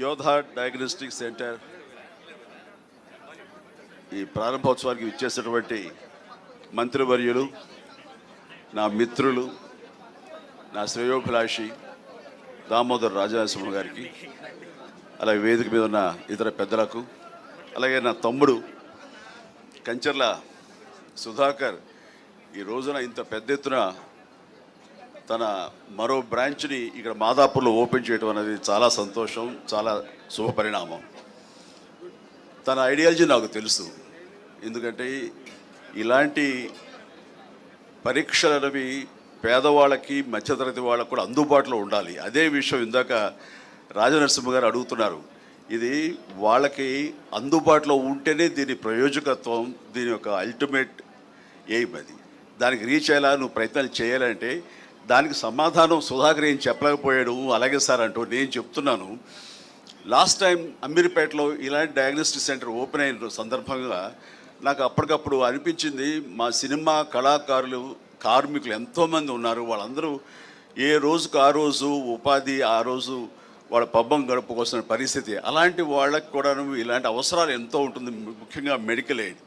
యోధా diagnostic centre ఈ ప్రారంభోత్సవానికి ఇచ్చేసినటువంటి మంత్రివర్యులు, నా మిత్రులు, నా శ్రేయోభిలాషి దామోదర్ రాజనరసింహ గారికి, అలాగే వేదిక మీద ఉన్న ఇతర పెద్దలకు, అలాగే నా తమ్ముడు కంచర్ల సుధాకర్ ఈ రోజున ఇంత పెద్ద ఎత్తున తన మరో బ్రాంచ్ని ఇక్కడ మాదాపూర్లో ఓపెన్ చేయడం అనేది చాలా సంతోషం, చాలా శుభపరిణామం. తన ఐడియాలజీ నాకు తెలుసు, ఎందుకంటే ఇలాంటి పరీక్షలు అనేవి పేదవాళ్ళకి మధ్యతరగతి వాళ్ళకు కూడా అందుబాటులో ఉండాలి. అదే విషయం ఇందాక రాజనరసింహ గారు అడుగుతున్నారు. ఇది వాళ్ళకి అందుబాటులో ఉంటేనే దీని ప్రయోజకత్వం, దీని యొక్క అల్టిమేట్ ఎయిమ్ అది. దానికి రీచ్ అయ్యేలా నువ్వు ప్రయత్నాలు చేయాలంటే దానికి సమాధానం సుధాకర్ ఏం చెప్పలేకపోయాడు. అలాగే సార్ అంటూ నేను చెప్తున్నాను. లాస్ట్ టైం అమీర్పేటలో ఇలాంటి డయాగ్నోస్టిక్ సెంటర్ ఓపెన్ అయిన సందర్భంగా నాకు అప్పటికప్పుడు అనిపించింది, మా సినిమా కళాకారులు, కార్మికులు ఎంతోమంది ఉన్నారు. వాళ్ళందరూ ఏ రోజుకు ఆ రోజు ఉపాధి, ఆ రోజు వాళ్ళ పబ్బం గడుపుకొస్తున్న పరిస్థితి. అలాంటి వాళ్ళకి కూడా ఇలాంటి అవసరాలు ఎంతో ఉంటుంది, ముఖ్యంగా మెడికల్ ఎయిడ్.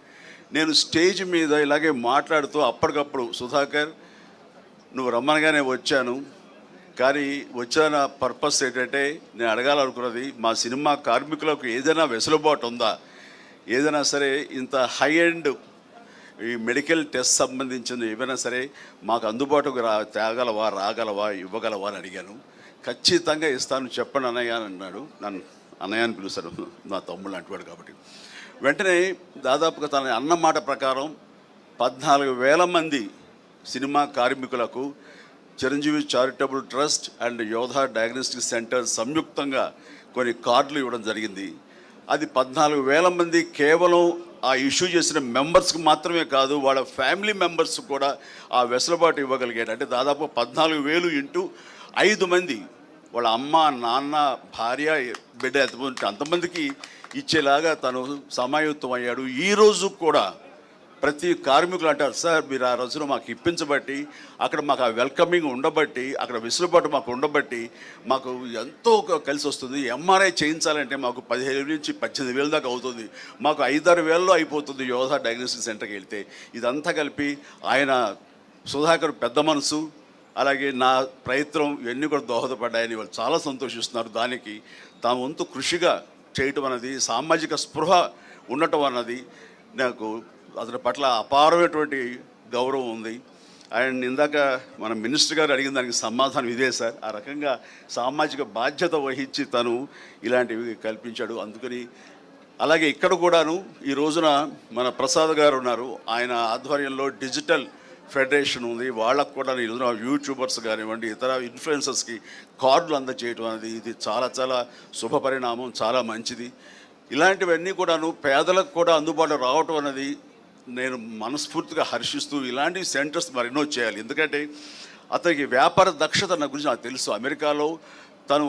నేను స్టేజ్ మీద ఇలాగే మాట్లాడుతూ అప్పటికప్పుడు సుధాకర్ నువ్వు రమ్మనగానే వచ్చాను, కానీ వచ్చిన పర్పస్ ఏంటంటే నేను అడగాలనుకున్నది, మా సినిమా కార్మికులకు ఏదైనా వెసులుబాటు ఉందా, ఏదైనా సరే ఇంత హై ఎండ్ ఈ మెడికల్ టెస్ట్ సంబంధించిన ఏమైనా సరే మాకు అందుబాటుకు రాగలవా ఇవ్వగలవా అని అడిగాను. ఖచ్చితంగా ఇస్తాను, చెప్పండి అన్నయ్య అని అన్నాడు. నన్ను అన్నయ్య అని పిలుస్తాడు, నా తమ్ముడు అంటున్నాడు కాబట్టి. వెంటనే దాదాపుగా తన అన్న మాట ప్రకారం 14,000 మంది సినిమా కార్మికులకు చిరంజీవి చారిటబుల్ ట్రస్ట్ అండ్ యోధా డయాగ్నోస్టిక్ సెంటర్ సంయుక్తంగా కొన్ని కార్డులు ఇవ్వడం జరిగింది. అది 14,000 మంది కేవలం ఆ ఇష్యూ చేసిన మెంబర్స్కి మాత్రమే కాదు, వాళ్ళ ఫ్యామిలీ మెంబర్స్ కూడా ఆ వెసులుబాటు ఇవ్వగలిగాడు. అంటే దాదాపు 14,000 ఇంటూ 5 మంది, వాళ్ళ అమ్మ, నాన్న, భార్య, బిడ్డ ఎంతమంది అంతమందికి ఇచ్చేలాగా తను సమాయుత్తం అయ్యాడు. ఈరోజు కూడా ప్రతి కార్మికులు అంటారు, సార్ మీరు ఆ రోజున మాకు ఇప్పించబట్టి, అక్కడ మాకు ఆ వెల్కమింగ్ ఉండబట్టి, అక్కడ వెసులుబాటు మాకు ఉండబట్టి మాకు ఎంతో కలిసి వస్తుంది. ఎంఆర్ఐ చేయించాలంటే మాకు 15,000 నుంచి 18,000 దాకా అవుతుంది, మాకు 5-6 వేలలో అయిపోతుంది యోధా డయాగ్నోస్టిక్ సెంటర్కి వెళ్తే. ఇదంతా కలిపి ఆయన సుధాకర్ పెద్ద మనసు, అలాగే నా ప్రయత్నం ఇవన్నీ కూడా దోహదపడ్డాయని వాళ్ళు చాలా సంతోషిస్తున్నారు. దానికి తాము వంతు కృషిగా చేయటం అన్నది, సామాజిక స్పృహ ఉండటం అన్నది నాకు అతని పట్ల అపారమైనటువంటి గౌరవం ఉంది. అండ్ ఇందాక మన మినిస్టర్ గారు అడిగిన దానికి సమాధానం ఇదే సార్. ఆ రకంగా సామాజిక బాధ్యత వహించి తను ఇలాంటివి కల్పించాడు. అందుకని అలాగే ఇక్కడ కూడాను ఈ రోజున మన ప్రసాద్ గారు ఉన్నారు, ఆయన ఆధ్వర్యంలో డిజిటల్ ఫెడరేషన్ ఉంది. వాళ్ళకు కూడా ఈ రోజున యూట్యూబర్స్ కానివ్వండి, ఇతర ఇన్ఫ్లుయెన్సర్స్కి కార్డులు అందజేయడం అనేది ఇది చాలా చాలా శుభపరిణామం, చాలా మంచిది. ఇలాంటివన్నీ కూడాను పేదలకు కూడా అందుబాటులో రావటం అనేది నేను మనస్ఫూర్తిగా హర్షిస్తూ ఇలాంటి సెంటర్స్ మరెన్నో చేయాలి. ఎందుకంటే అతనికి వ్యాపార దక్షత నా గురించి నాకు తెలుసు. అమెరికాలో తను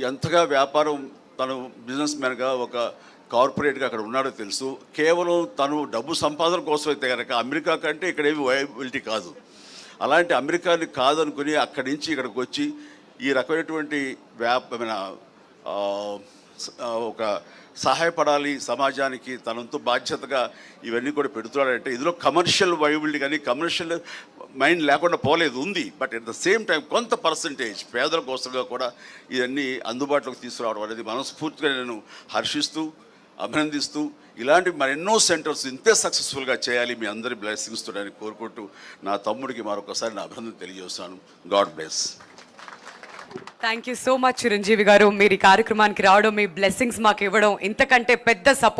ఎంతగా వ్యాపారం, తను బిజినెస్ మ్యాన్గా ఒక కార్పొరేట్గా అక్కడ ఉన్నాడో తెలుసు. కేవలం తను డబ్బు సంపాదన కోసం అయితే కనుక అమెరికా కంటే ఇక్కడ ఏమి వయబిలిటీ కాదు. అలాంటి అమెరికాని కాదనుకుని అక్కడి నుంచి ఇక్కడికి వచ్చి ఈ రకమైనటువంటి ఒక సహాయపడాలి సమాజానికి, తనంతో బాధ్యతగా ఇవన్నీ కూడా పెడుతున్నాడంటే ఇందులో కమర్షియల్ వయబిలిటీ కానీ కమర్షియల్ మైండ్ లేకుండా పోలేదు, ఉంది. But at the same time కొంత పర్సంటేజ్ పేదల కోసంగా కూడా ఇవన్నీ అందుబాటులోకి తీసుకురావడం అనేది మనస్ఫూర్తిగా నేను హర్షిస్తూ అభినందిస్తూ ఇలాంటి మరెన్నో సెంటర్స్ ఇంతే సక్సెస్ఫుల్గా చేయాలి, మీ అందరి బ్లెస్సింగ్స్ తోడని కోరుకుంటూ నా తమ్ముడికి మరొకసారి నా అభినందన తెలియజేస్తాను. God bless. Thank you so much Chiranjeevi గారు. మీరు ఈ కార్యక్రమానికి రావడం, మీ బ్లెస్సింగ్స్ మాకు ఇవ్వడం, ఇంతకంటే పెద్ద సపోర్ట్